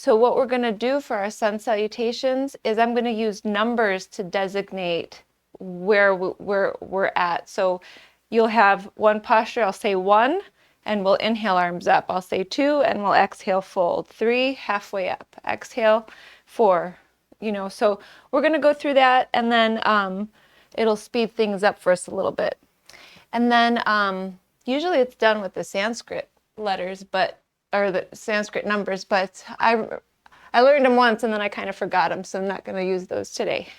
So what we're going to do for our sun salutations is I'm going to use numbers to designate where we're at. So you'll have one posture, I'll say 1, and we'll inhale, arms up. I'll say 2, and we'll exhale, fold. 3, halfway up. Exhale, 4. So we're going to go through that, and then it'll speed things up for us a little bit. And then usually it's done with the Sanskrit letters, or the Sanskrit numbers, but I learned them once and then I kind of forgot them, so I'm not going to use those today.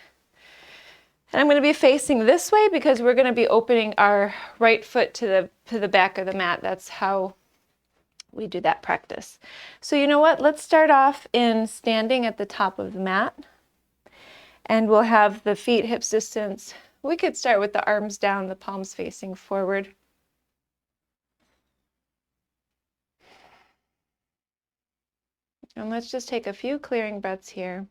And I'm going to be facing this way because we're going to be opening our right foot to the back of the mat. That's how we do that practice. So you know what? Let's start off in standing at the top of the mat. And we'll have the feet hips distance. We could start with the arms down, the palms facing forward. And let's just take a few clearing breaths here.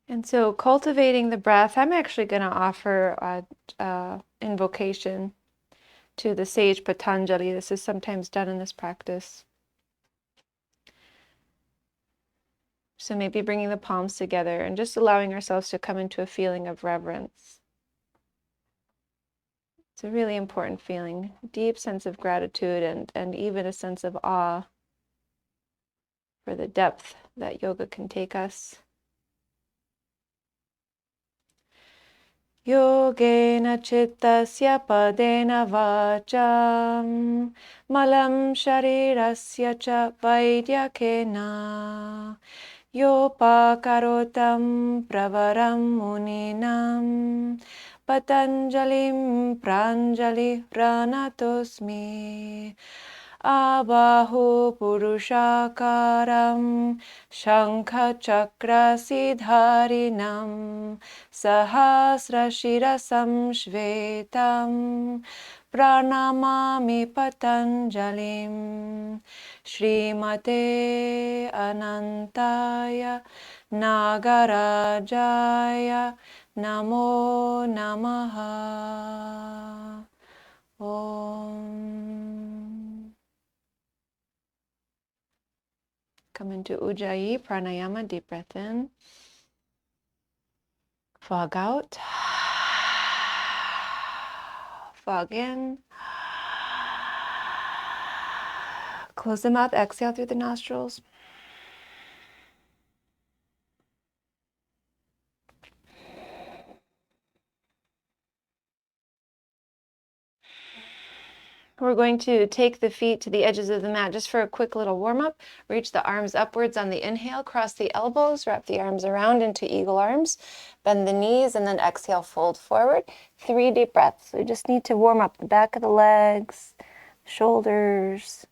And so cultivating the breath, I'm actually going to offer an invocation to the sage Patanjali. This is sometimes done in this practice. So maybe bringing the palms together and just allowing ourselves to come into a feeling of reverence. It's a really important feeling, deep sense of gratitude and even a sense of awe for the depth that yoga can take us. Yogena chittasya padena vacham malam sharirasya cha vaidyakena yopakarotam pravaram muninam patanjalim pranjali pranatosmi abahu purushakaram shankha chakra sidharinam sahasrashirasam shvetam pranamami patanjalim Shrimate Anantaya Nagarajaya Namo Namaha. Om. Come into Ujjayi Pranayama, deep breath in. Fog out. Fog in. Close the mouth, exhale through the nostrils. We're going to take the feet to the edges of the mat just for a quick little warm-up. Reach the arms upwards on the inhale, cross the elbows, wrap the arms around into eagle arms, bend the knees, and then exhale, fold forward. 3 deep breaths. We just need to warm up the back of the legs, shoulders,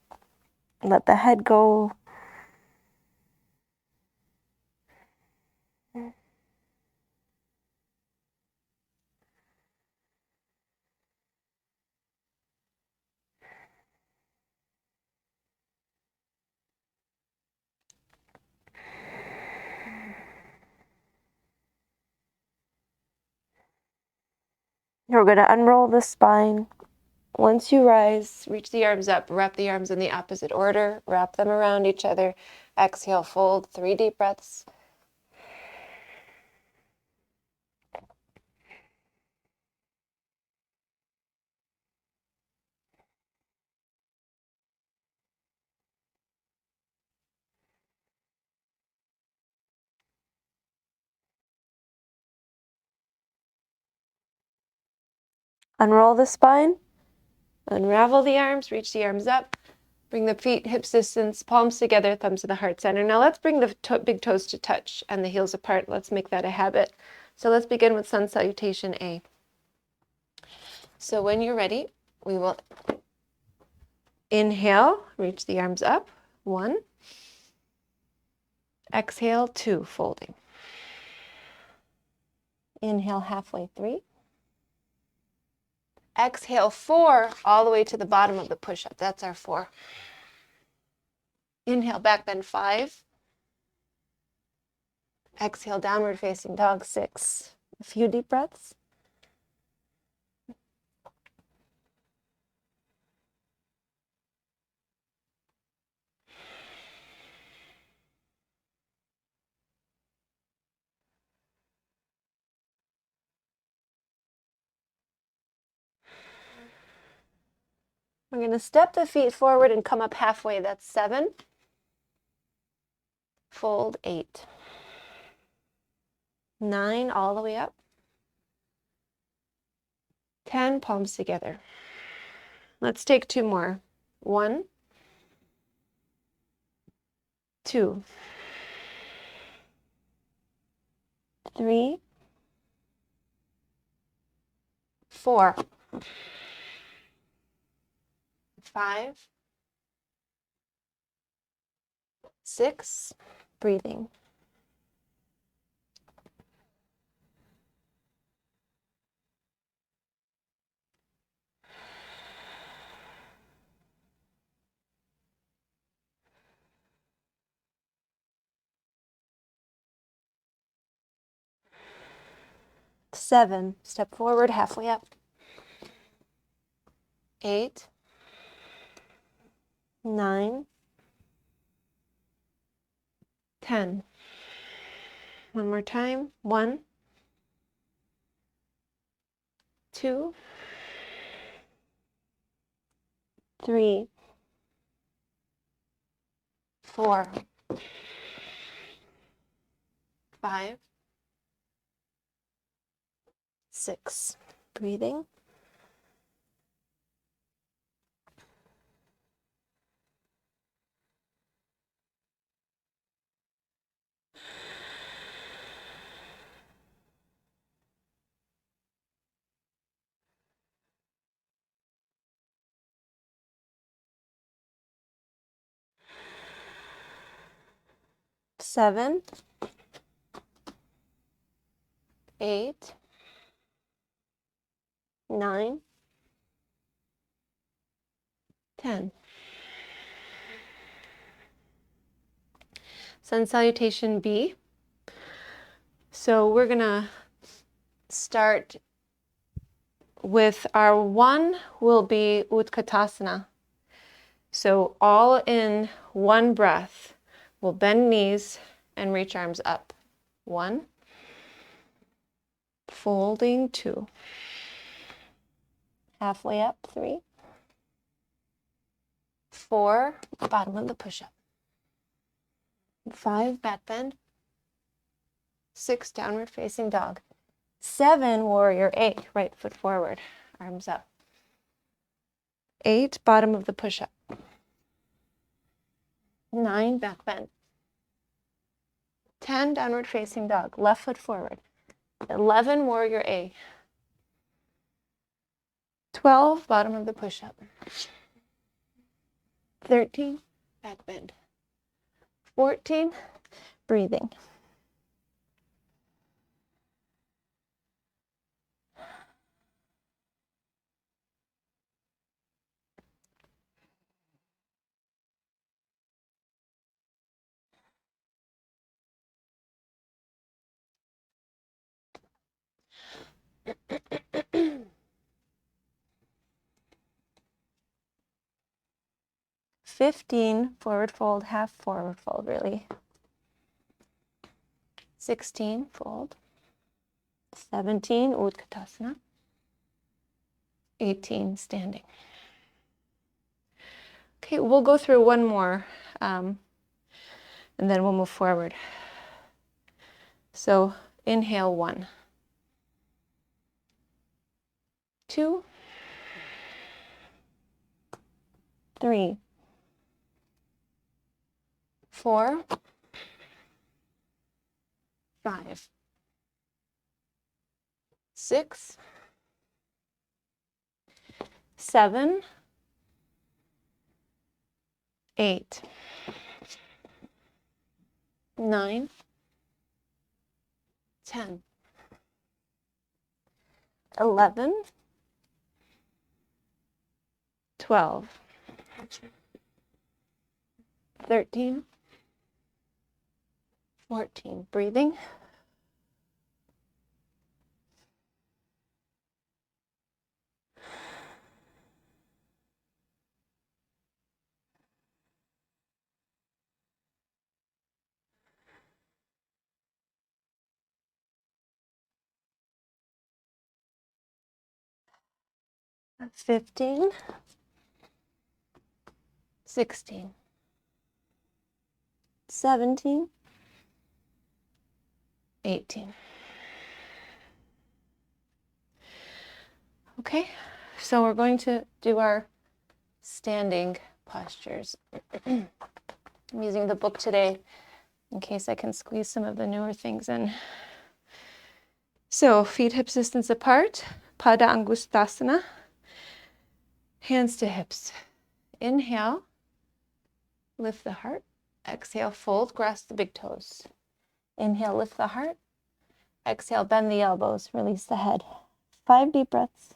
let the head go. We're going to unroll the spine. Once you rise, reach the arms up, wrap the arms in the opposite order, wrap them around each other. Exhale, fold, 3 deep breaths. Unroll the spine, unravel the arms, reach the arms up, bring the feet hips distance, palms together, thumbs to the heart center. Now let's bring the big toes to touch and the heels apart. Let's make that a habit. So let's begin with sun salutation A. So when you're ready, we will inhale, reach the arms up, 1. Exhale, 2, folding. Inhale halfway, 3. Exhale 4 all the way to the bottom of the push-up. That's our 4. Inhale, back bend 5. Exhale, downward facing dog 6. A few deep breaths. We're going to step the feet forward and come up halfway. That's 7. Fold 8. 9 all the way up. 10, palms together. Let's take 2 more. 1, 2, 3, 4, 5, 6, breathing. 7, step forward, halfway up. 8, 9, 10. One more time. 1, 2, 3, 4, 5, 6. Breathing. 7, 8, 9, 10. Sun salutation B. So we're going to start with our 1 will be Utkatasana. So all in one breath, we'll bend knees and reach arms up. 1, folding 2, halfway up 3, 4, bottom of the push-up. 5, back bend. 6, downward facing dog. 7, warrior A, right foot forward, arms up. 8, bottom of the push-up. 9, back bend. 10, downward facing dog, left foot forward. 11, warrior A. 12, bottom of the push-up. 13, back bend. 14, breathing. "15, forward fold, half forward fold, really. 16, fold. 17, Utkatasana. 18, standing." Okay, we'll go through one more, and then we'll move forward. So inhale 1, 2, 3, 4, 5, 6, 7, 8, 9, 10, 11, 12, 13, 14. Breathing. 15, 16, 17, 18. Okay, so we're going to do our standing postures. I'm using the book today in case I can squeeze some of the newer things in. So feet hip distance apart, Pada Angustasana, hands to hips. Inhale, lift the heart. Exhale, fold, grasp the big toes. Inhale, lift the heart. Exhale, bend the elbows, release the head. 5 deep breaths.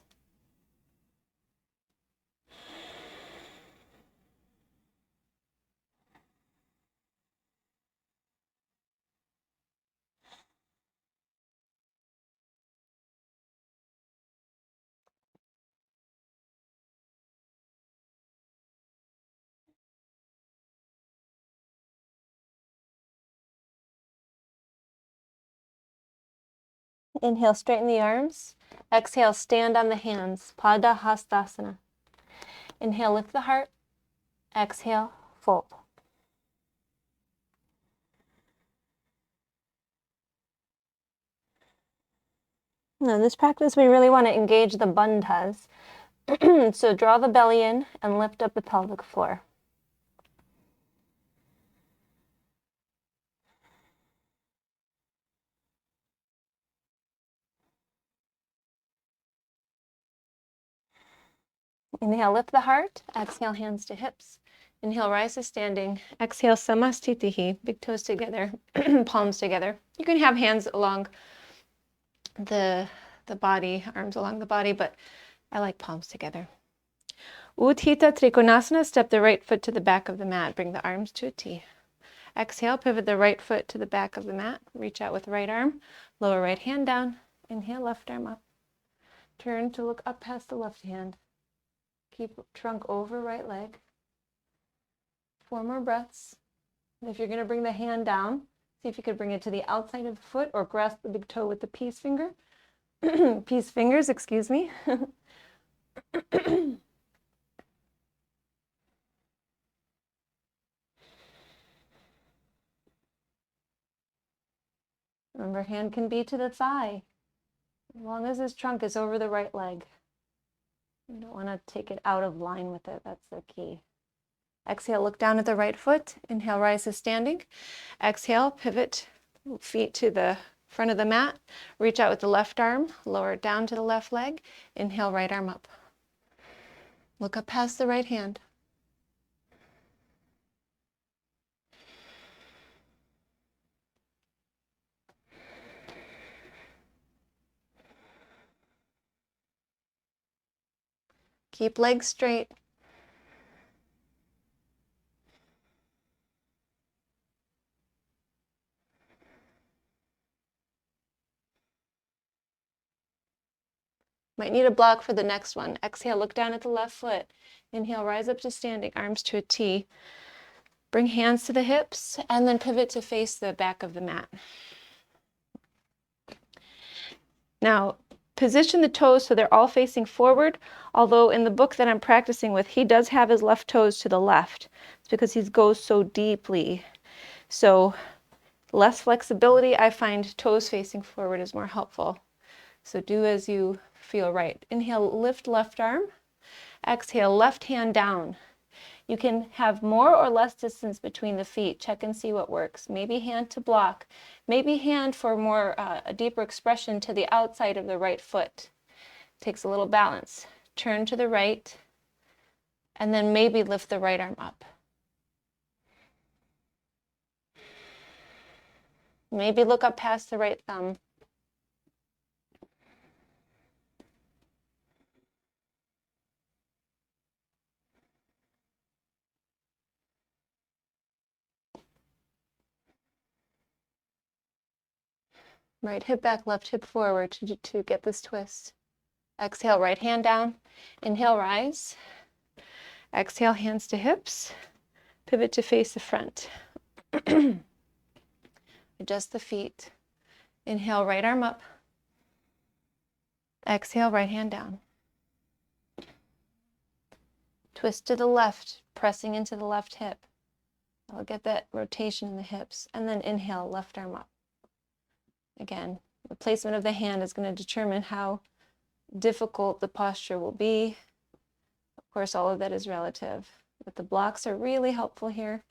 Inhale, straighten the arms. Exhale, stand on the hands, Pada Hastasana. Inhale, lift the heart. Exhale, fold. Now, in this practice, we really want to engage the bandhas. So draw the belly in and lift up the pelvic floor. Inhale, lift the heart. Exhale, hands to hips. Inhale, rise to standing. Exhale, samastitihi, big toes together, palms together. You can have hands along the body, arms along the body, but I like palms together. Utthita Trikonasana, step the right foot to the back of the mat. Bring the arms to a T. Exhale, pivot the right foot to the back of the mat. Reach out with right arm. Lower right hand down. Inhale, left arm up. Turn to look up past the left hand. Keep trunk over right leg. 4 more breaths. And if you're going to bring the hand down, see if you could bring it to the outside of the foot or grasp the big toe with the peace finger. Peace fingers, excuse me. Remember, hand can be to the thigh, as long as his trunk is over the right leg. You don't want to take it out of line with it. That's the key. Exhale, look down at the right foot. Inhale, rise to standing. Exhale, pivot feet to the front of the mat. Reach out with the left arm. Lower it down to the left leg. Inhale, right arm up. Look up past the right hand. Keep legs straight. Might need a block for the next one. Exhale, look down at the left foot. Inhale, rise up to standing, arms to a T. Bring hands to the hips and then pivot to face the back of the mat. Now, position the toes so they're all facing forward, although in the book that I'm practicing with, he does have his left toes to the left. It's because he goes so deeply. So less flexibility, I find toes facing forward is more helpful. So do as you feel right. Inhale, lift left arm. Exhale, left hand down. You can have more or less distance between the feet. Check and see what works. Maybe hand to block. Maybe hand for more a deeper expression to the outside of the right foot. Takes a little balance. Turn to the right, and then maybe lift the right arm up. Maybe look up past the right thumb. Right hip back, left hip forward to get this twist. Exhale, right hand down. Inhale, rise. Exhale, hands to hips. Pivot to face the front. Adjust the feet. Inhale, right arm up. Exhale, right hand down. Twist to the left, pressing into the left hip. I'll get that rotation in the hips. And then inhale, left arm up. Again, the placement of the hand is going to determine how difficult the posture will be. Of course, all of that is relative, but the blocks are really helpful here.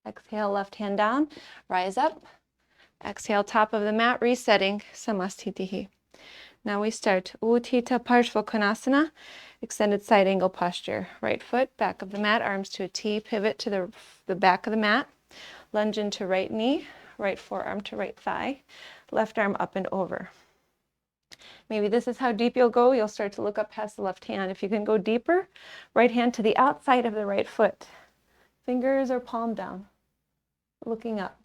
Exhale, left hand down, rise up. Exhale, top of the mat, resetting, Samastitihi. Now we start Utthita Parshvakonasana, extended side angle posture. Right foot, back of the mat, arms to a T, pivot to the back of the mat, lunge into right knee, right forearm to right thigh, left arm up and over. Maybe this is how deep you'll go. You'll start to look up past the left hand. If you can go deeper, right hand to the outside of the right foot. Fingers or palm down, looking up.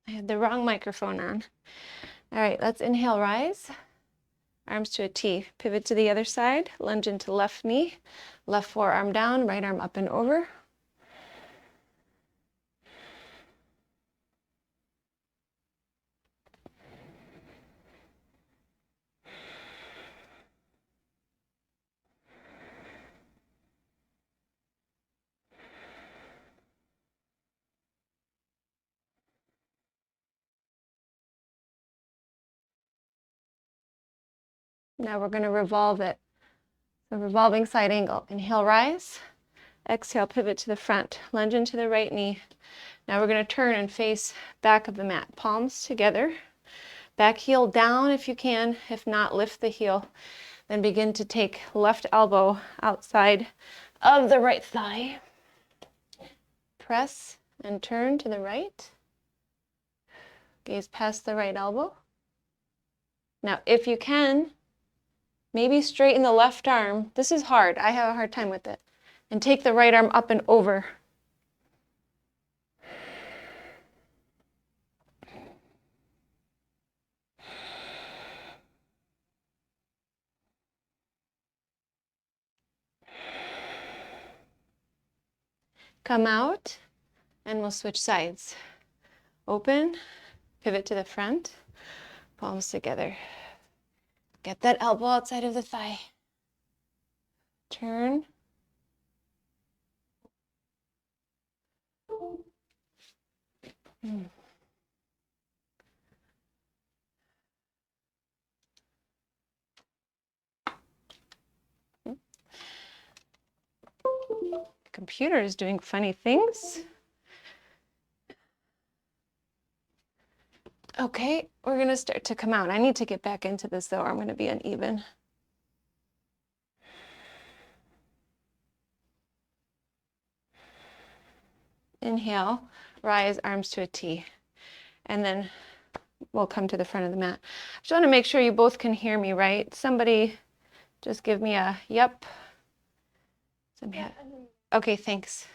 I had the wrong microphone on. All right, let's inhale, rise. Arms to a T. Pivot to the other side. Lunge into left knee. Left forearm down, right arm up and over. Now we're going to revolve it. So revolving side angle. Inhale, rise. Exhale, pivot to the front. Lunge into the right knee. Now we're going to turn and face back of the mat. Palms together. Back heel down if you can. If not, lift the heel. Then begin to take left elbow outside of the right thigh. Press and turn to the right. Gaze past the right elbow. Now, if you can, maybe straighten the left arm. This is hard. I have a hard time with it. And take the right arm up and over. Come out, and we'll switch sides. Open, pivot to the front, palms together. Get that elbow outside of the thigh. Turn. The computer is doing funny things. Okay, we're going to start to come out. I need to get back into this though, or I'm going to be uneven. Inhale, rise, arms to a T. And then we'll come to the front of the mat. I just want to make sure you both can hear me, right? Somebody just give me a yep. Okay, thanks.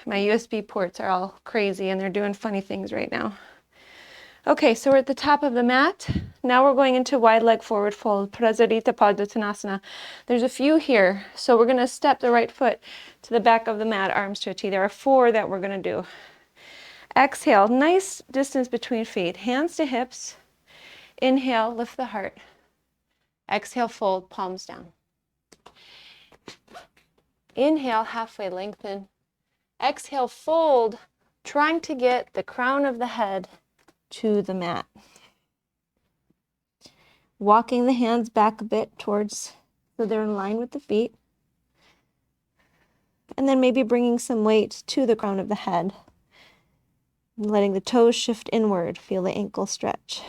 My USB ports are all crazy and they're doing funny things right now. Okay, so we're at the top of the mat. Now we're going into wide leg forward fold, Prasarita Padottanasana. There's a few here, so we're going to step the right foot to the back of the mat, arms to a T. There are 4 that we're going to do. Exhale, nice distance between feet, hands to hips. Inhale, lift the heart. Exhale, fold, palms down. Inhale, halfway lengthen. Exhale, fold, trying to get the crown of the head to the mat. Walking the hands back a bit towards so they're in line with the feet. And then maybe bringing some weight to the crown of the head. And letting the toes shift inward. Feel the ankle stretch.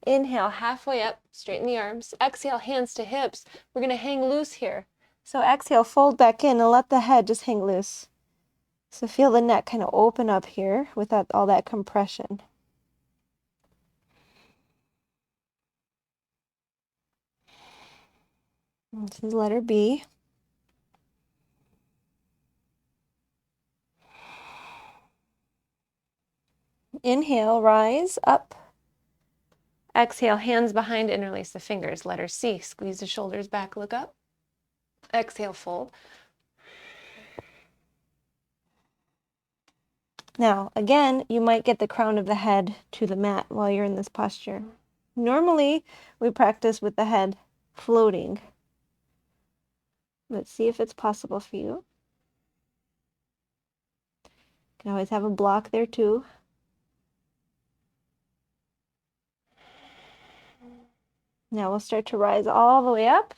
Inhale, halfway up, straighten the arms. Exhale, hands to hips. We're going to hang loose here. So exhale, fold back in and let the head just hang loose. So feel the neck kind of open up here without all that compression. This is letter B. Inhale, rise up. Exhale, hands behind, interlace the fingers. Letter C, squeeze the shoulders back, look up. Exhale, fold. Now, again, you might get the crown of the head to the mat while you're in this posture. Normally, we practice with the head floating. Let's see if it's possible for you. You can always have a block there too. Now we'll start to rise all the way up.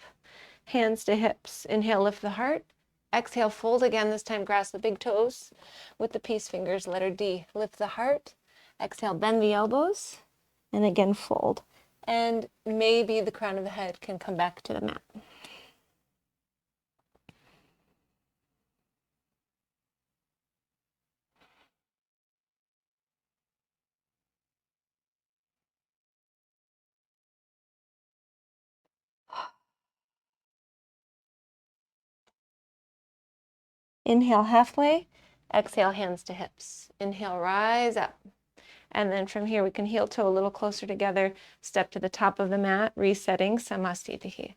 Hands to hips. Inhale, lift the heart. Exhale, fold again. This time, grasp the big toes with the peace fingers. Letter D, lift the heart. Exhale, bend the elbows. And again, fold. And maybe the crown of the head can come back to the mat. Inhale, halfway. Exhale, hands to hips. Inhale, rise up. And then from here, we can heel toe a little closer together, step to the top of the mat, resetting Samasthiti.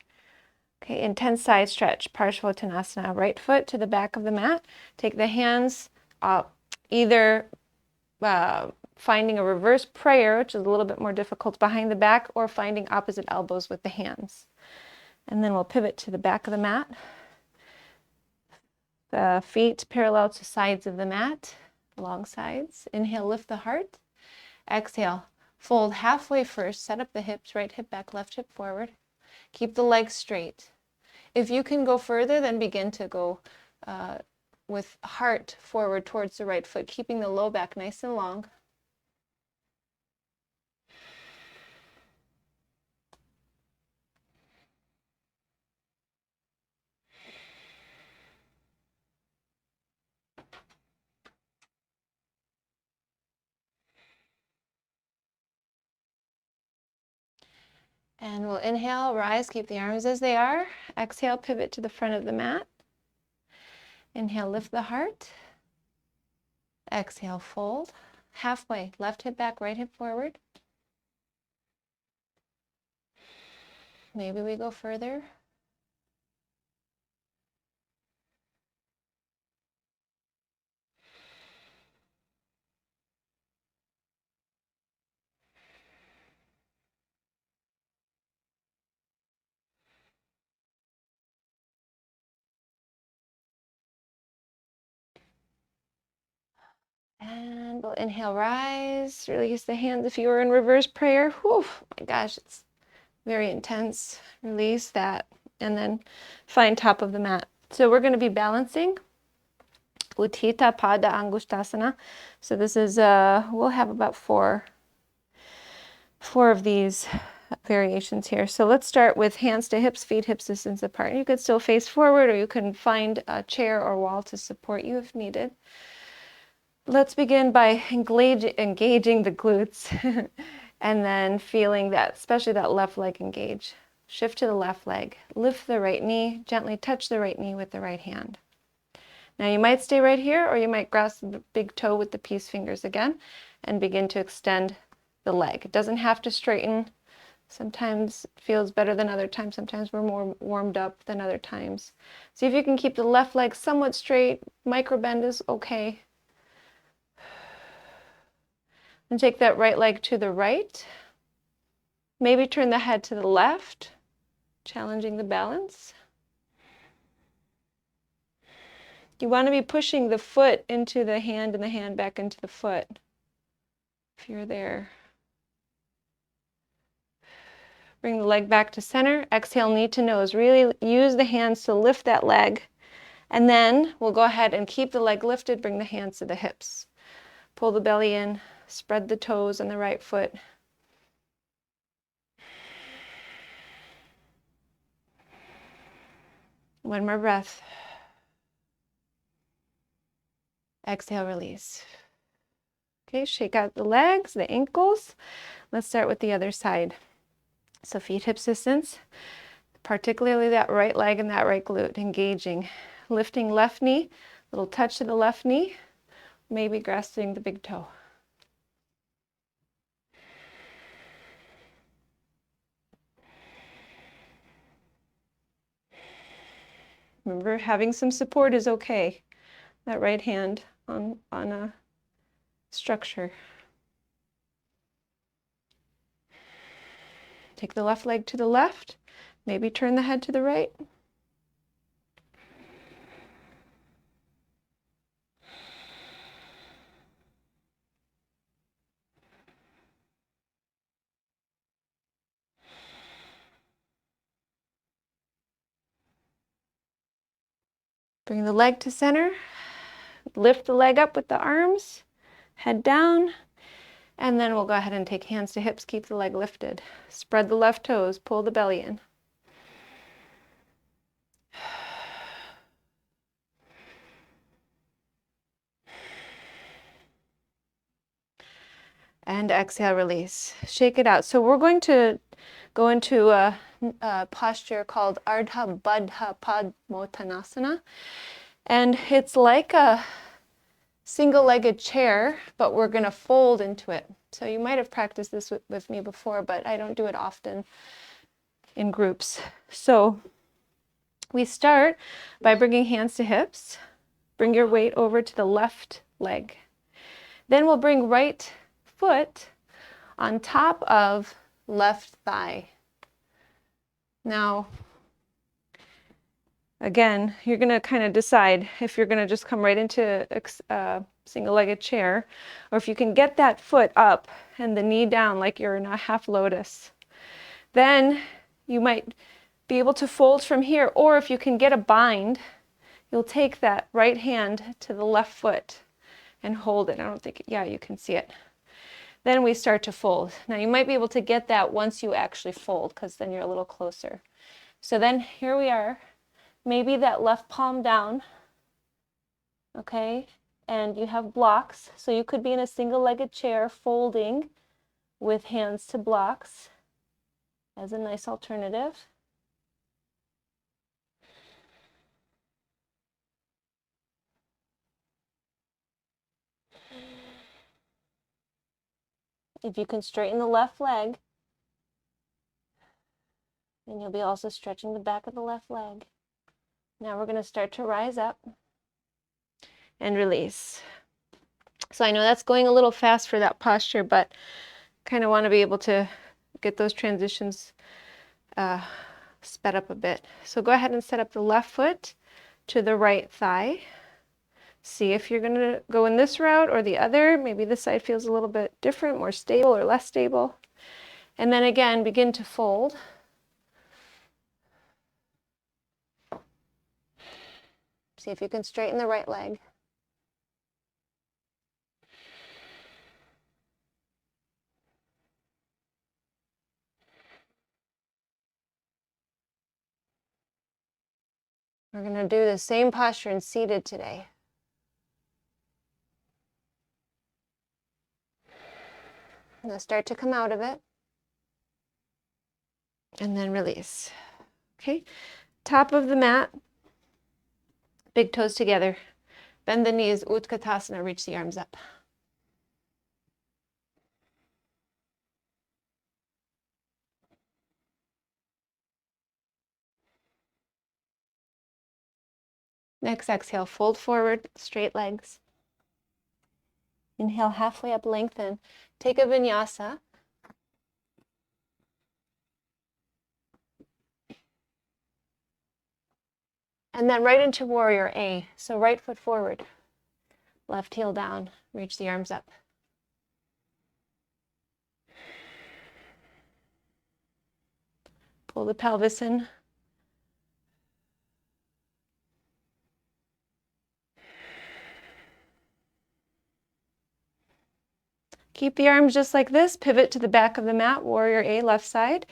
Okay, intense side stretch, Parshvottanasana. Right foot to the back of the mat. Take the hands up, either finding a reverse prayer, which is a little bit more difficult, behind the back, or finding opposite elbows with the hands. And then we'll pivot to the back of the mat. The feet parallel to sides of the mat, long sides. Inhale, lift the heart. Exhale, fold halfway first, set up the hips, right hip back, left hip forward. Keep the legs straight. If you can go further, then begin to go with heart forward towards the right foot, keeping the low back nice and long. And we'll inhale, rise, keep the arms as they are. Exhale, pivot to the front of the mat. Inhale, lift the heart. Exhale, fold. Halfway, left hip back, right hip forward. Maybe we go further. And we'll inhale, rise, release the hands. If you were in reverse prayer, whew, my gosh, it's very intense. Release that, and then find top of the mat. So we're going to be balancing Utthita Pada Angushtasana. So this is, we'll have about four of these variations here. So let's start with hands to hips, feet hips distance apart. You could still face forward, or you can find a chair or wall to support you if needed. Let's begin by engaging the glutes and then feeling that, especially that left leg engage. Shift to the left leg. Lift the right knee. Gently touch the right knee with the right hand. Now you might stay right here, or you might grasp the big toe with the peace fingers again and begin to extend the leg. It doesn't have to straighten. Sometimes it feels better than other times. Sometimes we're more warmed up than other times. See if you can keep the left leg somewhat straight. Micro bend is okay. And take that right leg to the right. Maybe turn the head to the left, challenging the balance. You want to be pushing the foot into the hand and the hand back into the foot, if you're there. Bring the leg back to center. Exhale, knee to nose. Really use the hands to lift that leg. And then we'll go ahead and keep the leg lifted. Bring the hands to the hips. Pull the belly in. Spread the toes on the right foot. One more breath. Exhale, release. Okay, shake out the legs, the ankles. Let's start with the other side. So feet hip distance, particularly that right leg and that right glute, engaging. Lifting left knee, little touch to the left knee, maybe grasping the big toe. Remember, having some support is okay. That right hand on a structure. Take the left leg to the left, maybe turn the head to the right. Bring the leg to center, lift the leg up with the arms, head down, and then we'll go ahead and take hands to hips, keep the leg lifted. Spread the left toes, pull the belly in. And exhale, release. Shake it out. So we're going to go into a posture called Ardha Baddha Padmottanasana. And it's like a single-legged chair, but we're going to fold into it. So you might have practiced this with me before, but I don't do it often in groups. So we start by bringing hands to hips. Bring your weight over to the left leg. Then we'll bring right foot on top of left thigh. Now, again, you're going to kind of decide if you're going to just come right into a single-legged chair, or if you can get that foot up and the knee down like you're in a half lotus. Then you might be able to fold from here, or if you can get a bind, you'll take that right hand to the left foot and hold it. I don't think, yeah, you can see it. Then we start to fold. Now you might be able to get that once you actually fold, because then you're a little closer. So then here we are, maybe that left palm down, okay? And you have blocks, so you could be in a single-legged chair folding with hands to blocks as a nice alternative. If you can straighten the left leg, then you'll be also stretching the back of the left leg. Now we're going to start to rise up and release. So I know that's going a little fast for that posture, but kind of want to be able to get those transitions sped up a bit. So go ahead and set up the left foot to the right thigh. See if you're going to go in this route or the other. Maybe this side feels a little bit different, more stable or less stable. And then again, begin to fold. See if you can straighten the right leg. We're going to do the same posture in seated today. Now start to come out of it. And then release. Okay, top of the mat. Big toes together. Bend the knees, Utkatasana, reach the arms up. Next exhale, fold forward, straight legs. Inhale, halfway up, lengthen. Take a vinyasa. And then right into warrior A. So right foot forward, left heel down, reach the arms up. Pull the pelvis in. Keep the arms just like this. Pivot to the back of the mat, warrior A, left side.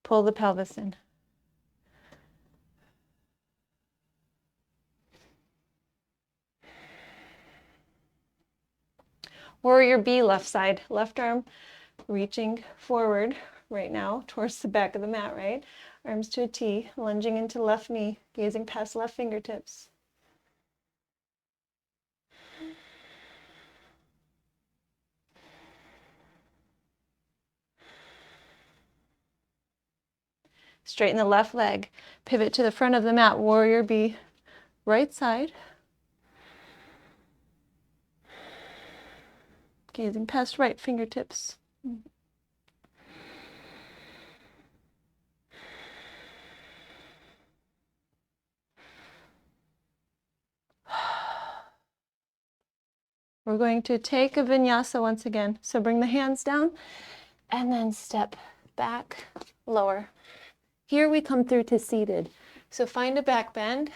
Pull the pelvis in. Warrior B, left side, left arm reaching forward right now towards the back of the mat, right? Arms to a T, lunging into left knee, gazing past left fingertips. Straighten the left leg, pivot to the front of the mat, warrior B, right side. Gazing past right fingertips. We're going to take a vinyasa once again. So bring the hands down and then step back, lower. Here we come through to seated. So find a back bend,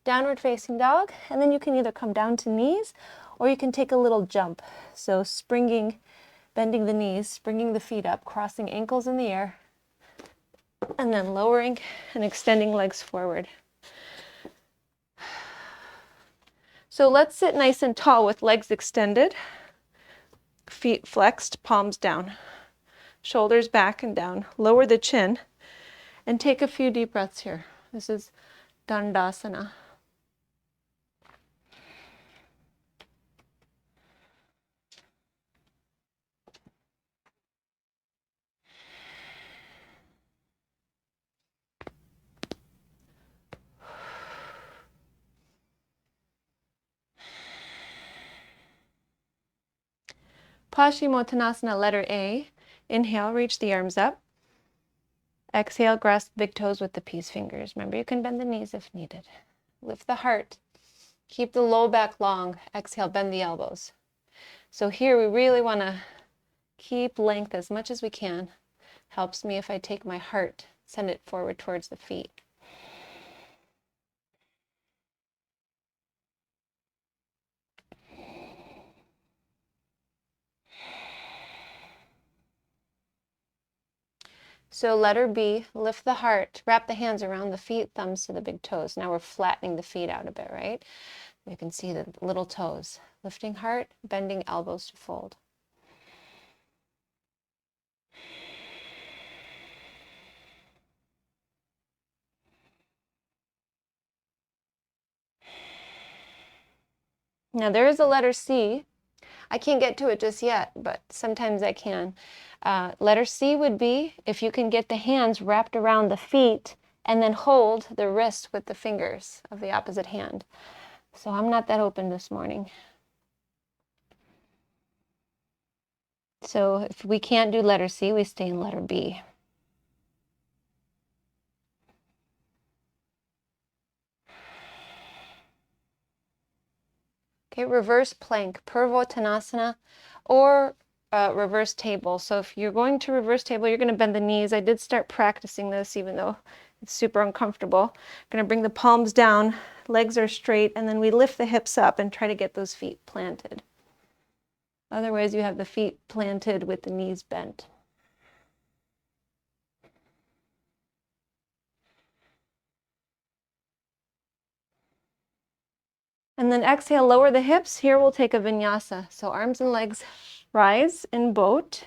downward facing dog, and then you can either come down to knees or you can take a little jump. So springing, bending the knees, springing the feet up, crossing ankles in the air, and then lowering and extending legs forward. So let's sit nice and tall with legs extended, feet flexed, palms down, shoulders back and down. Lower the chin and take a few deep breaths here. This is Dandasana. Paschimottanasana, letter A. Inhale, reach the arms up. Exhale, grasp big toes with the peace fingers. Remember, you can bend the knees if needed. Lift the heart. Keep the low back long. Exhale, bend the elbows. So here we really want to keep length as much as we can. Helps me if I take my heart, send it forward towards the feet. So letter B, lift the heart, wrap the hands around the feet, thumbs to the big toes. Now we're flattening the feet out a bit, right? You can see the little toes. Lifting heart, bending elbows to fold. Now there is a letter C. I can't get to it just yet, but sometimes I can. Letter C would be if you can get the hands wrapped around the feet and then hold the wrist with the fingers of the opposite hand. So I'm not that open this morning. So if we can't do letter C, we stay in letter B. Okay, reverse plank, Purvottanasana, or reverse table. So if you're going to reverse table, you're going to bend the knees. I did start practicing this even though it's super uncomfortable. I'm going to bring the palms down, legs are straight, and then we lift the hips up and try to get those feet planted. Otherwise, you have the feet planted with the knees bent. And then exhale, lower the hips. Here we'll take a vinyasa. So arms and legs rise in boat.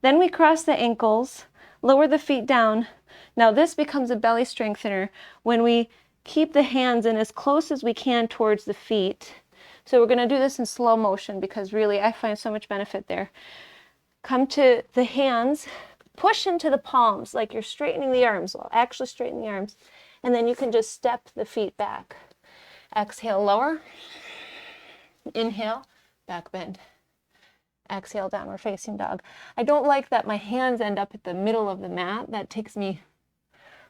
Then we cross the ankles, lower the feet down. Now this becomes a belly strengthener when we keep the hands in as close as we can towards the feet. So we're going to do this in slow motion because really I find so much benefit there. Come to the hands, push into the palms like you're straightening the arms. Well, actually straighten the arms. And then you can just step the feet back. Exhale, lower. Inhale, back bend. Exhale, downward facing dog. I don't like that my hands end up at the middle of the mat. That takes me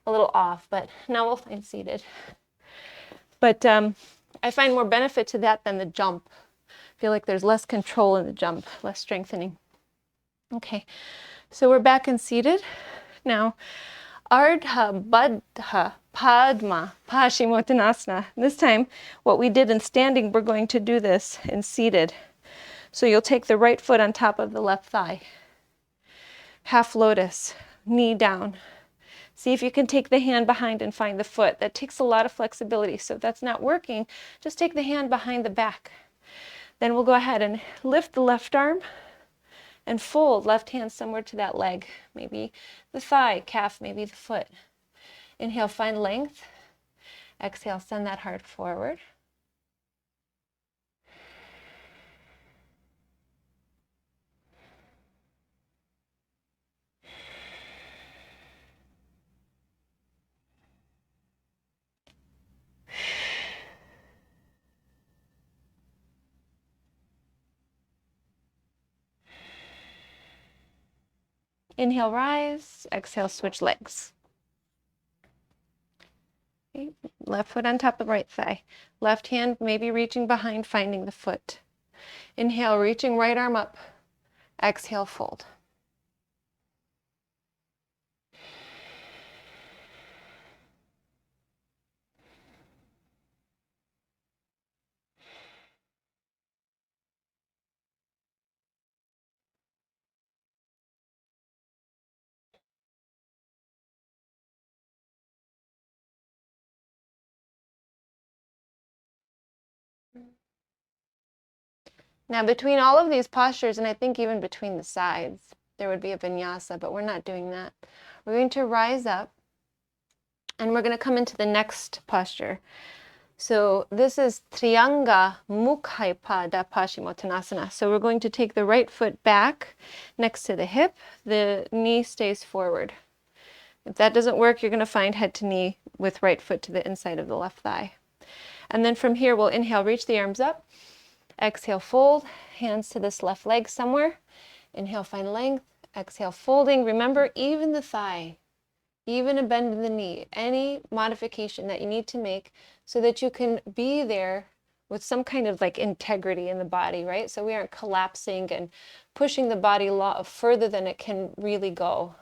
a little off, but now we'll find seated. But I find more benefit to that than the jump. I feel like there's less control in the jump, less strengthening. Okay, so we're back and seated. Now, Ardha Baddha Padma Paschimottanasana. This time, what we did in standing, we're going to do this in seated. So you'll take the right foot on top of the left thigh. Half lotus, knee down. See if you can take the hand behind and find the foot. That takes a lot of flexibility. So if that's not working, just take the hand behind the back. Then we'll go ahead and lift the left arm and fold left hand somewhere to that leg. Maybe the thigh, calf, maybe the foot. Inhale, find length. Exhale, send that heart forward. Inhale, rise. Exhale, switch legs. Okay. Left foot on top of right thigh. Left hand maybe reaching behind, finding the foot. Inhale, reaching right arm up. Exhale, fold. Now between all of these postures, and I think even between the sides, there would be a vinyasa, but we're not doing that. We're going to rise up and we're going to come into the next posture. So this is Trianga Mukhaipada Paschimottanasana. So we're going to take the right foot back next to the hip. The knee stays forward. If that doesn't work, you're going to find head to knee with right foot to the inside of the left thigh. And then from here, we'll inhale, reach the arms up. Exhale, fold, hands to this left leg somewhere. Inhale, find length. Exhale, folding. Remember, even the thigh, even a bend in the knee, any modification that you need to make so that you can be there with some kind of like integrity in the body, right? So we aren't collapsing and pushing the body further than it can really go.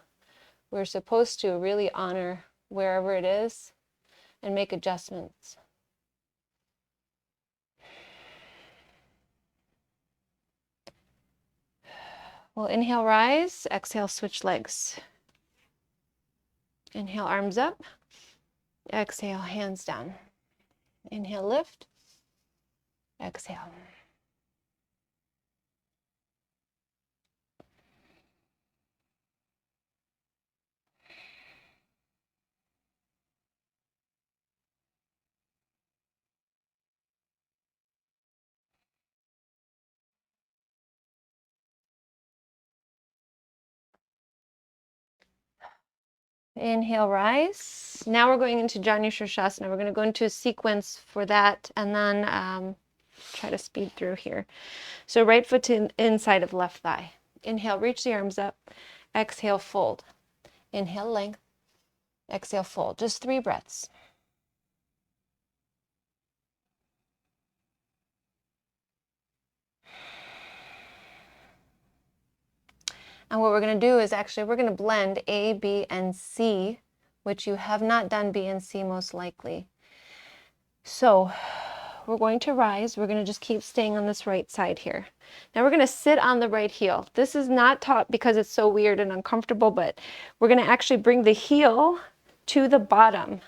We're supposed to really honor wherever it is and make adjustments. We'll inhale, rise. Exhale, switch legs. Inhale, arms up. Exhale, hands down. Inhale, lift. Exhale. Inhale, rise. Now we're going into Janu Shirshasana. We're going to go into a sequence for that and then try to speed through here. So right foot to inside of left thigh. Inhale, reach the arms up. Exhale, fold. Inhale, length. Exhale, fold. Just 3 breaths. And what we're going to do is actually we're going to blend A, B, and C, which you have not done B and C most likely. So we're going to rise. We're going to just keep staying on this right side here. Now we're going to sit on the right heel. This is not taught because it's so weird and uncomfortable, but we're going to actually bring the heel to the bottom,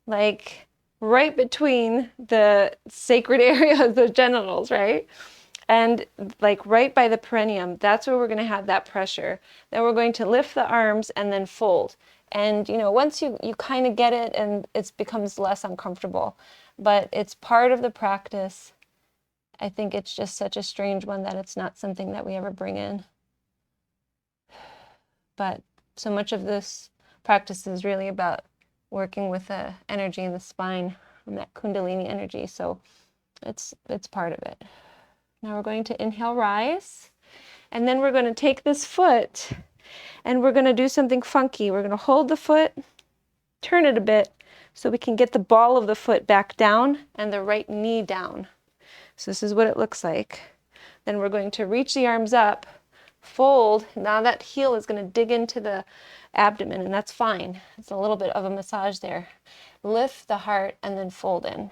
like right between the sacred area of the genitals, right? And like right by the perineum, that's where we're going to have that pressure. Then we're going to lift the arms and then fold. And you know, once you kind of get it, and it becomes less uncomfortable, but it's part of the practice. I think it's just such a strange one that it's not something that we ever bring in. But so much of this practice is really about working with the energy in the spine and that Kundalini energy. So it's part of it. Now we're going to inhale, rise. And then we're going to take this foot and we're going to do something funky. We're going to hold the foot, turn it a bit so we can get the ball of the foot back down and the right knee down. So this is what it looks like. Then we're going to reach the arms up, fold. Now that heel is going to dig into the abdomen, and that's fine. It's a little bit of a massage there. Lift the heart and then fold in.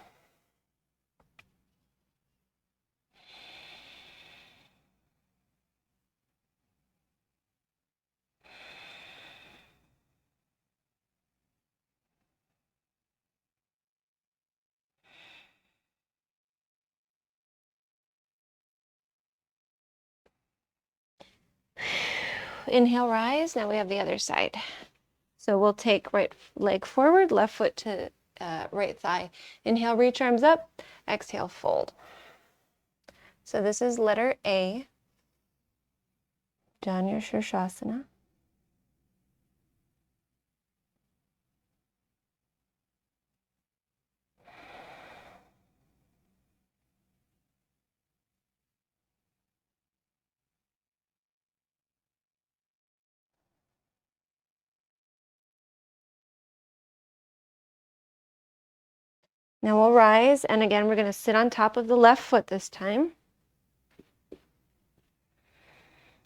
Inhale, rise. Now we have the other side. So we'll take right leg forward, left foot to right thigh. Inhale, reach arms up. Exhale, fold. So this is letter A, Janu Shirshasana. Now we'll rise, and again, we're going to sit on top of the left foot this time.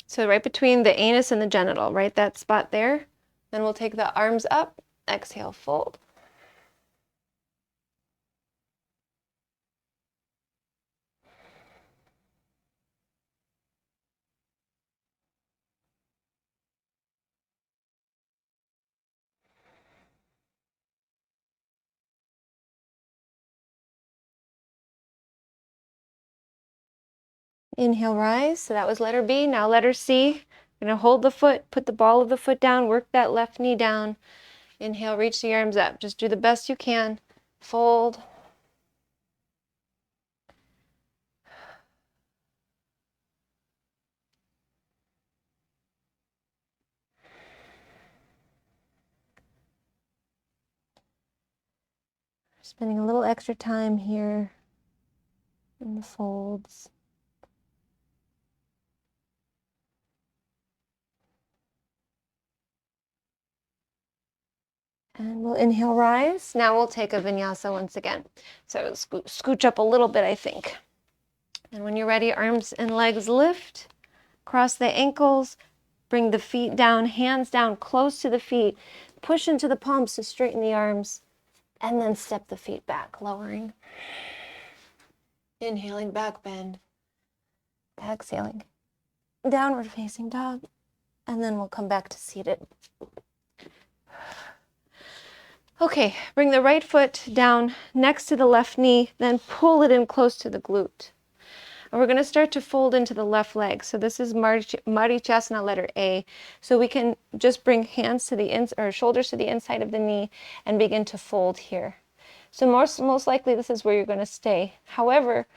So right between the anus and the genital, right that spot there. Then we'll take the arms up, exhale, fold. Inhale, rise. So that was letter B. Now letter C. We're going to hold the foot, put the ball of the foot down, work that left knee down. Inhale, reach the arms up. Just do the best you can. Fold. Spending a little extra time here in the folds. And we'll inhale, rise. Now we'll take a vinyasa once again. So scooch up a little bit, I think. And when you're ready, arms and legs lift. Cross the ankles. Bring the feet down, hands down, close to the feet. Push into the palms to straighten the arms. And then step the feet back, lowering. Inhaling, back bend. Exhaling. Downward facing dog. And then we'll come back to seated. Okay, bring the right foot down next to the left knee, then pull it in close to the glute. And we're going to start to fold into the left leg. So this is Marichasana, letter A. So we can just bring hands to the shoulders to the inside of the knee and begin to fold here. So most likely this is where you're going to stay. However,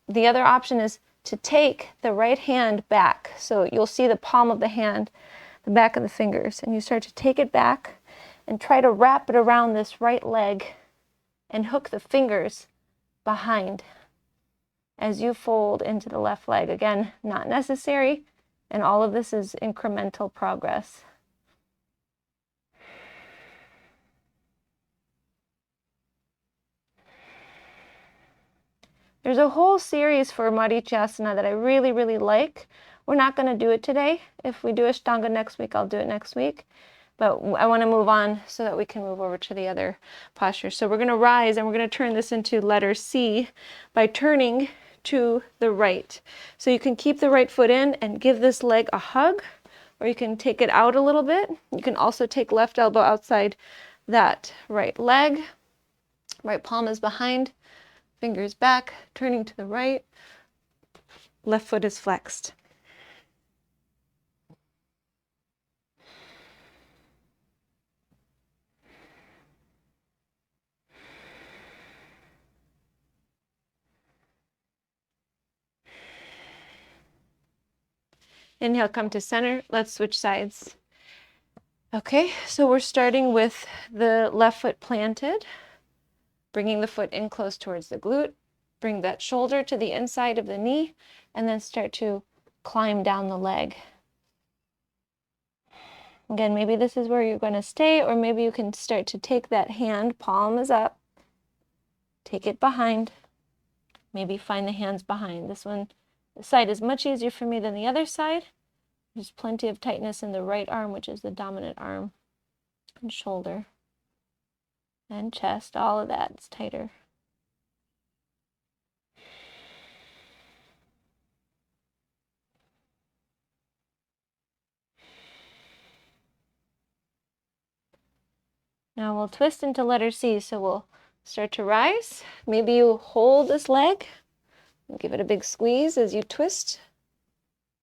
the other option is to take the right hand back. So you'll see the palm of the hand, the back of the fingers, and you start to take it back and try to wrap it around this right leg and hook the fingers behind as you fold into the left leg. Again, not necessary, and all of this is incremental progress. There's a whole series for Marichasana that I really, really like. We're not going to do it today. If we do Ashtanga next week, I'll do it next week. But I want to move on so that we can move over to the other posture. So we're going to rise and we're going to turn this into letter C by turning to the right. So you can keep the right foot in and give this leg a hug, or you can take it out a little bit. You can also take left elbow outside that right leg. Right palm is behind, fingers back, turning to the right. Left foot is flexed. Inhale, come to center. Let's switch sides. Okay, so we're starting with the left foot planted, bringing the foot in close towards the glute. bring that shoulder to the inside of the knee, and then start to climb down the leg. Again, maybe this is where you're going to stay, or maybe you can start to take that hand, palm is up, take it behind, maybe find the hands behind. This side is much easier for me than the other side. There's plenty of tightness in the right arm, which is the dominant arm, and shoulder, and chest, all of that is tighter. Now we'll twist into letter C, so we'll start to rise. Maybe you hold this leg and give it a big squeeze as you twist.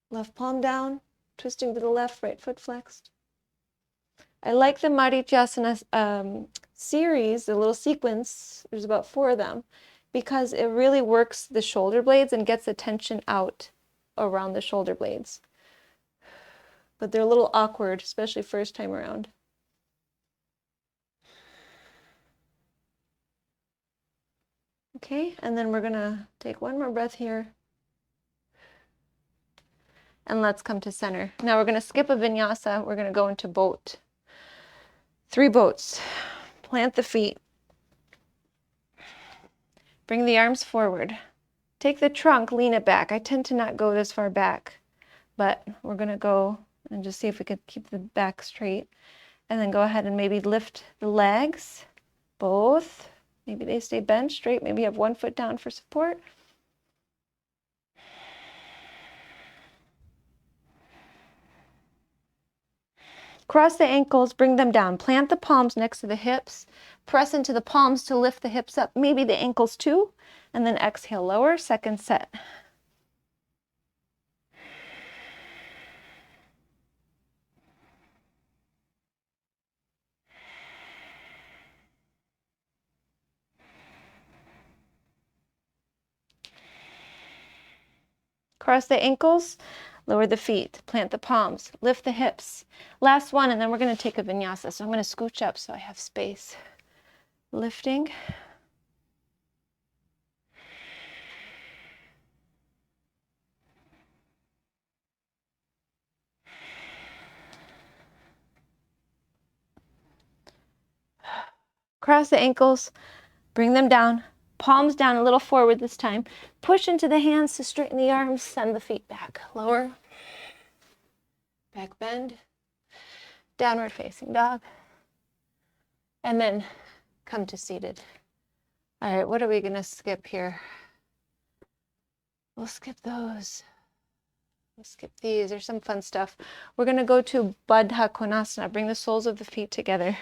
Left palm down, twisting to the left, right foot flexed. I like the Marichyasana series, the little sequence, there's about 4 of them, because it really works the shoulder blades and gets the tension out around the shoulder blades. But they're a little awkward, especially first time around. Okay, and then we're gonna take one more breath here. And let's come to center. Now we're gonna skip a vinyasa. We're gonna go into boat. 3 boats. Plant the feet. Bring the arms forward. Take the trunk, lean it back. I tend to not go this far back, but we're gonna go and just see if we could keep the back straight. And then go ahead and maybe lift the legs, both. Maybe they stay bent straight. Maybe you have one foot down for support. Cross the ankles, bring them down. Plant the palms next to the hips. Press into the palms to lift the hips up, maybe the ankles too. And then exhale, lower, second set. Cross the ankles, lower the feet, plant the palms, lift the hips. Last one, and then we're going to take a vinyasa. So I'm going to scooch up so I have space. Lifting. Cross the ankles, bring them down. Palms down, a little forward this time. Push into the hands to straighten the arms, send the feet back. Lower, back bend, downward facing dog. And then come to seated. All right, what are we gonna skip here? We'll skip those. We'll skip these, there's some fun stuff. We're gonna go to Baddha Konasana. Bring the soles of the feet together.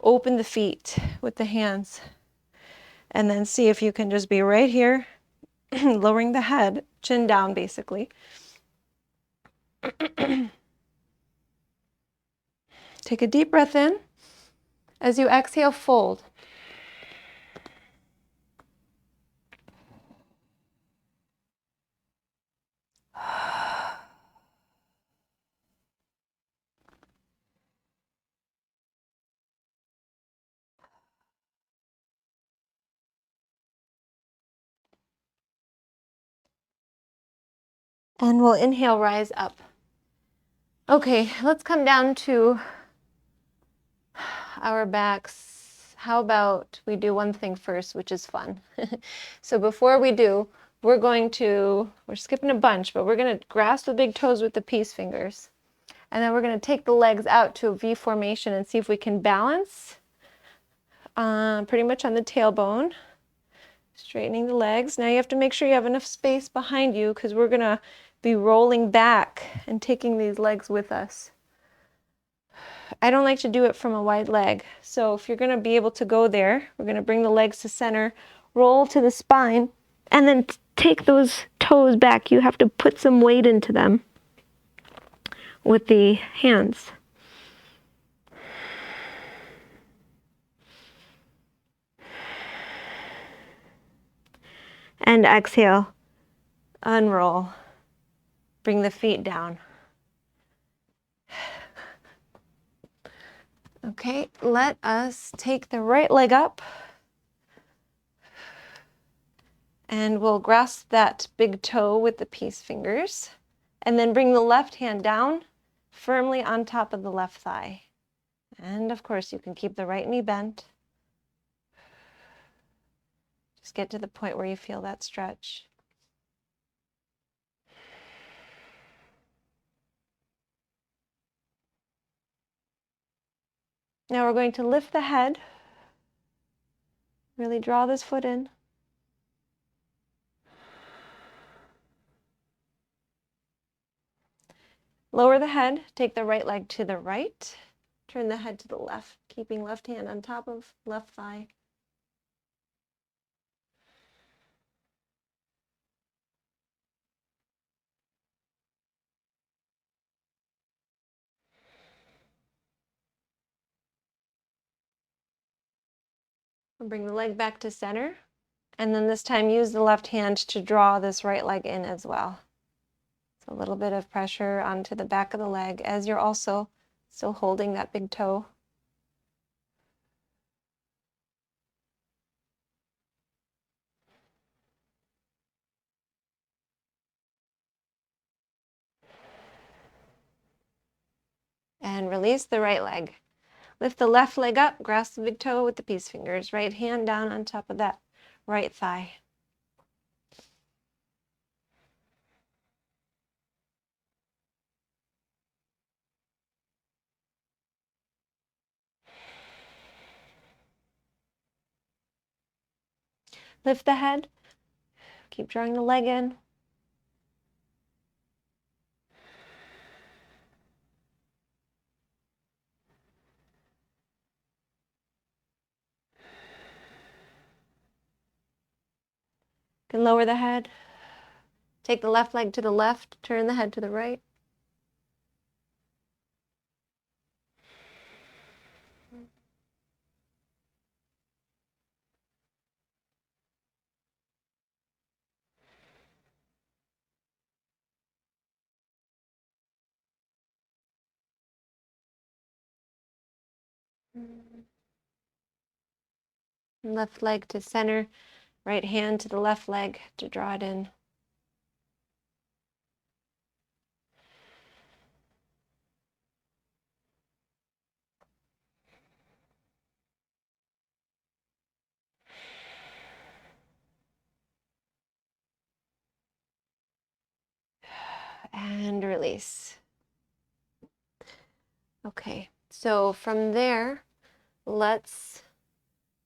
Open the feet with the hands. And then see if you can just be right here, lowering the head, chin down basically. Take a deep breath in. As you exhale, fold. And we'll inhale, rise up. Okay, let's come down to our backs. How about we do one thing first, which is fun. So before we do, we're skipping a bunch, but we're going to grasp the big toes with the peace fingers. And then we're going to take the legs out to a V formation and see if we can balance pretty much on the tailbone. Straightening the legs. Now you have to make sure you have enough space behind you because we're going to be rolling back and taking these legs with us. I don't like to do it from a wide leg. So if you're going to be able to go there, we're going to bring the legs to center, roll to the spine, and then take those toes back. You have to put some weight into them with the hands. And exhale, unroll, bring the feet down. Okay, let us take the right leg up And we'll grasp that big toe with the peace fingers. And then bring the left hand down firmly on top of the left thigh. And of course, you can keep the right knee bent. Just get to the point where you feel that stretch. Now we're going to lift the head. Really draw this foot in. Lower the head, take the right leg to the right. Turn the head to the left, keeping left hand on top of left thigh. And bring the leg back to center. And then this time use the left hand to draw this right leg in as well. So a little bit of pressure onto the back of the leg as you're also still holding that big toe. And release the right leg. Lift the left leg up, grasp the big toe with the peace fingers. Right hand down on top of that right thigh. Lift the head. Keep drawing the leg in. You can lower the head. Take the left leg to the left, turn the head to the right. Left leg to center, right hand to the left leg to draw it in. And release. Okay, so from there, let's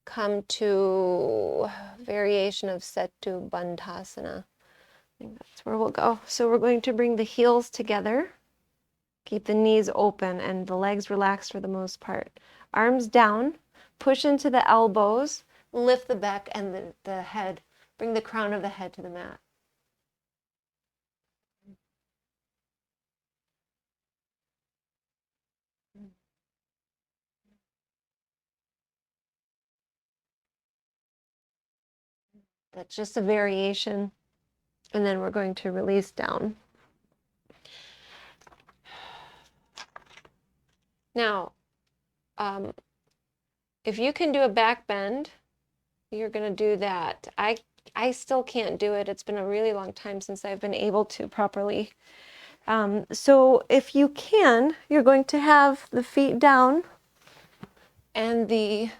come to variation of Setu Bandhasana. I think that's where we'll go. So we're going to bring the heels together. Keep the knees open and the legs relaxed for the most part. Arms down, push into the elbows, lift the back and the head. Bring the crown of the head to the mat. That's just a variation. And then we're going to release down. Now, if you can do a back bend, you're going to do that. I still can't do it. It's been a really long time since I've been able to properly. So if you can, you're going to have the feet down and the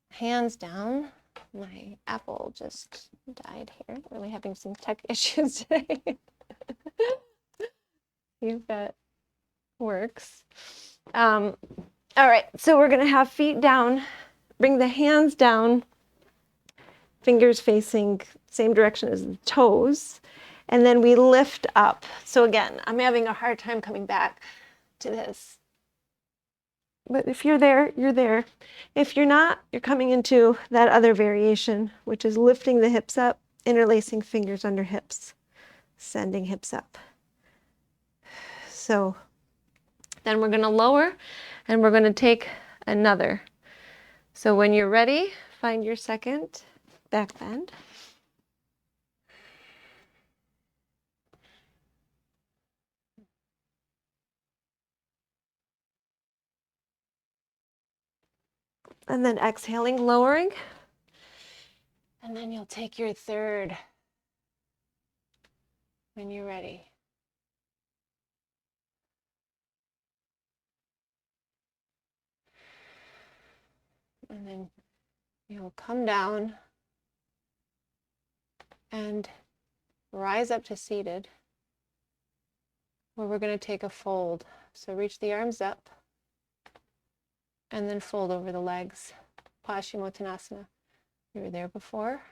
hands down. My apple just died here. Really having some tech issues today. See if that works. All right, so we're going to have feet down. Bring the hands down, fingers facing same direction as the toes, and then we lift up. So again, I'm having a hard time coming back to this. But if you're there, you're there. If you're not, you're coming into that other variation, which is lifting the hips up, interlacing fingers under hips, sending hips up. So then we're going to lower and we're going to take another. So when you're ready, find your second back bend. And then exhaling, lowering. And then you'll take your third when you're ready. And then you'll come down and rise up to seated, where we're going to take a fold. So reach the arms up and then fold over the legs. Paschimottanasana. You were there before.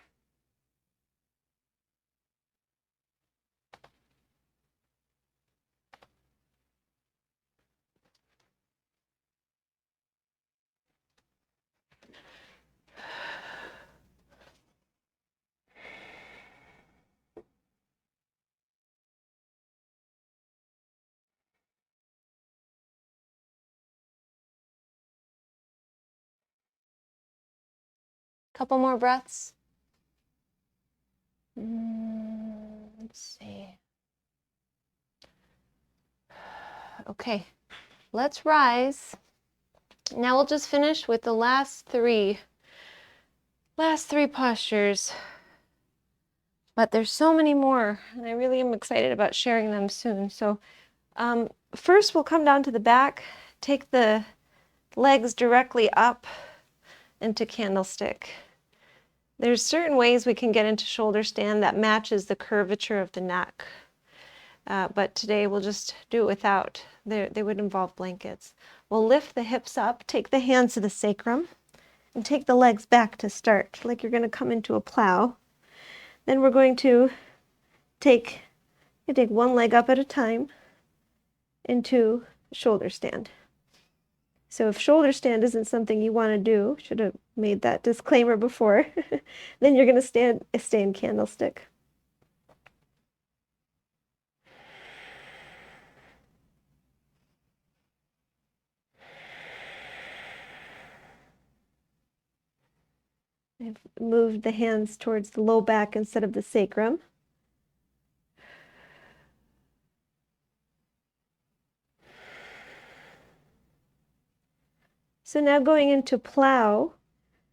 Couple more breaths. Let's see. Okay, let's rise. Now we'll just finish with the last three postures. But there's so many more, and I really am excited about sharing them soon. So first we'll come down to the back, take the legs directly up into candlestick. There's certain ways we can get into shoulder stand that matches the curvature of the neck. But today we'll just do it without. They would involve blankets. We'll lift the hips up, take the hands to the sacrum, and take the legs back to start, like you're going to come into a plow. Then we're going to take one leg up at a time into shoulder stand. So if shoulder stand isn't something you want to do, should have made that disclaimer before, then you're going to stay in candlestick. I've moved the hands towards the low back instead of the sacrum. So now going into plow,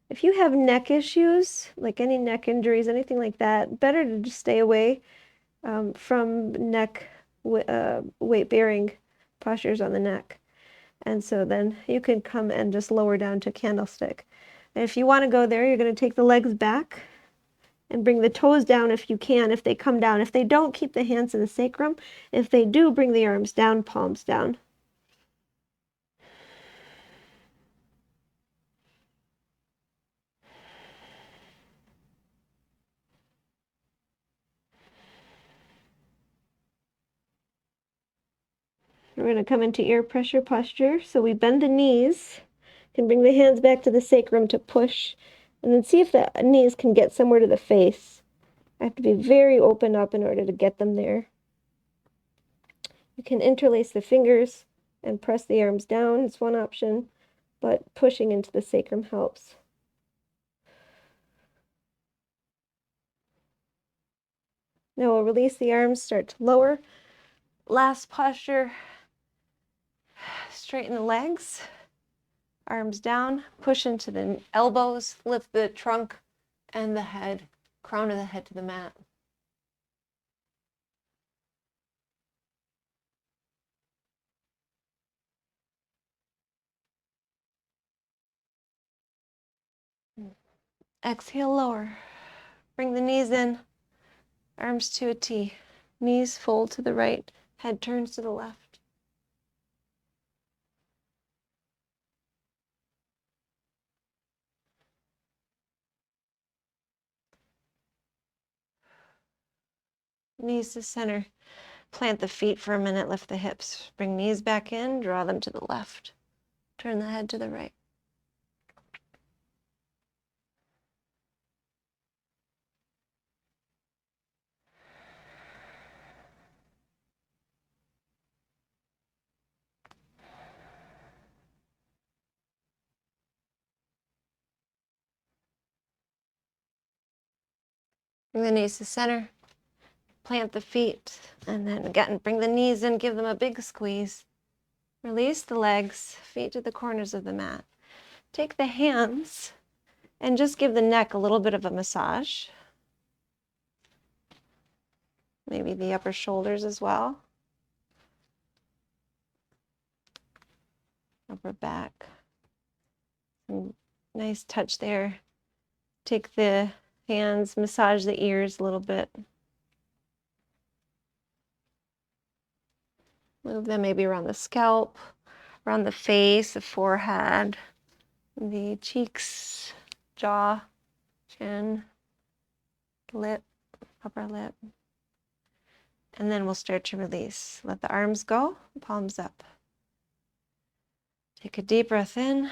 if you have neck issues, like any neck injuries, anything like that, better to just stay away from neck weight-bearing postures on the neck. And so then you can come and just lower down to candlestick. And if you want to go there, you're going to take the legs back and bring the toes down if you can, if they come down. If they don't, keep the hands to the sacrum. If they do, bring the arms down, palms down. We're going to come into ear pressure posture. So we bend the knees, can bring the hands back to the sacrum to push, and then see if the knees can get somewhere to the face. I have to be very open up in order to get them there. You can interlace the fingers and press the arms down. It's one option, but pushing into the sacrum helps. Now we'll release the arms, start to lower. Last posture, straighten the legs, arms down, push into the elbows, lift the trunk and the head, crown of the head to the mat. Exhale, lower. Bring the knees in, arms to a T. Knees fold to the right, head turns to the left. Knees to center. Plant the feet for a minute, lift the hips. Bring knees back in, draw them to the left. Turn the head to the right. Bring the knees to center. Plant the feet, and then again, bring the knees in, give them a big squeeze. Release the legs, feet to the corners of the mat. Take the hands And just give the neck a little bit of a massage. Maybe the upper shoulders as well. Upper back. Nice touch there. Take the hands, massage the ears a little bit. Move them maybe around the scalp, around the face, the forehead, the cheeks, jaw, chin, lip, upper lip. And then we'll start to release. Let the arms go, palms up. Take a deep breath in.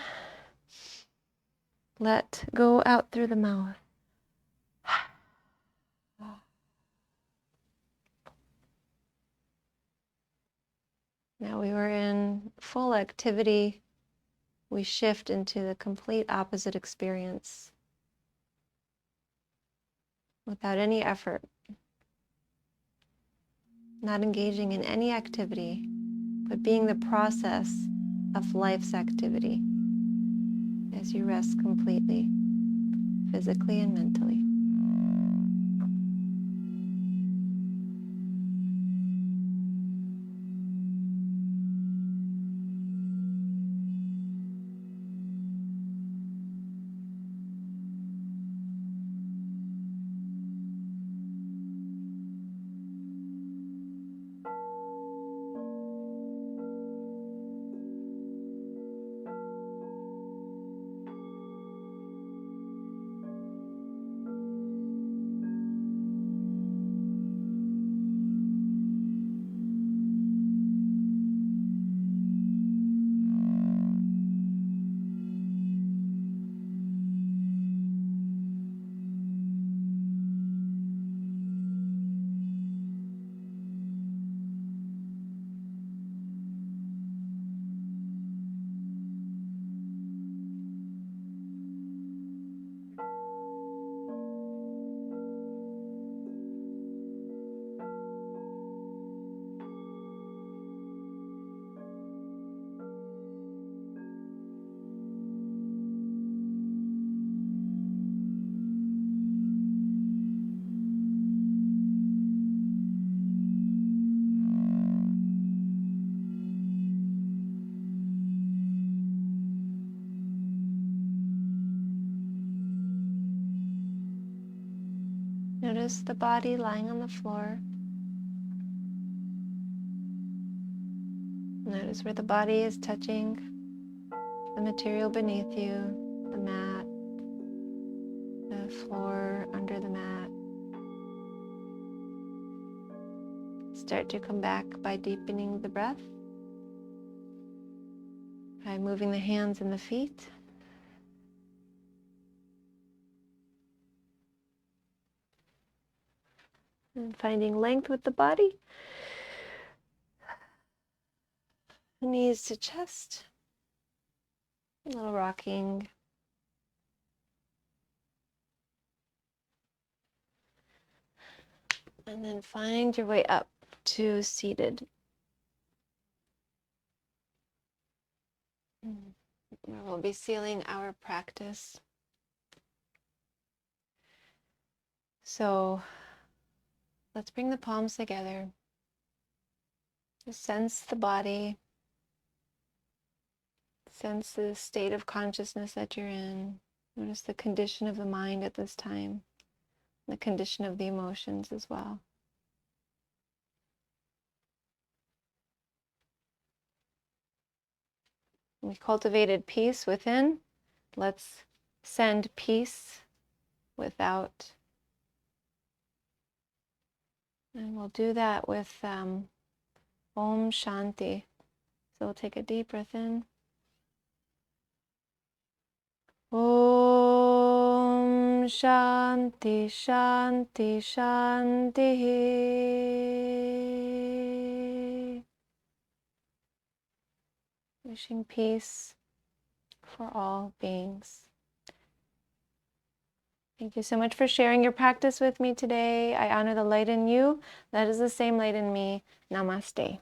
Let go out through the mouth. Now we were in full activity. We shift into the complete opposite experience without any effort, not engaging in any activity, but being the process of life's activity as you rest completely, physically and mentally. Notice the body lying on the floor. Notice where the body is touching the material beneath you, the mat, the floor under the mat. Start to come back by deepening the breath, by moving the hands and the feet. And finding length with the body. Knees to chest. A little rocking. And then find your way up to seated. Where we'll be sealing our practice. So let's bring the palms together. Just sense the body. Sense the state of consciousness that you're in. Notice the condition of the mind at this time. The condition of the emotions as well. We cultivated peace within. Let's send peace without. And we'll do that with Om Shanti. So we'll take a deep breath in. Om Shanti Shanti Shanti. Wishing peace for all beings. Thank you so much for sharing your practice with me today. I honor the light in you. That is the same light in me. Namaste.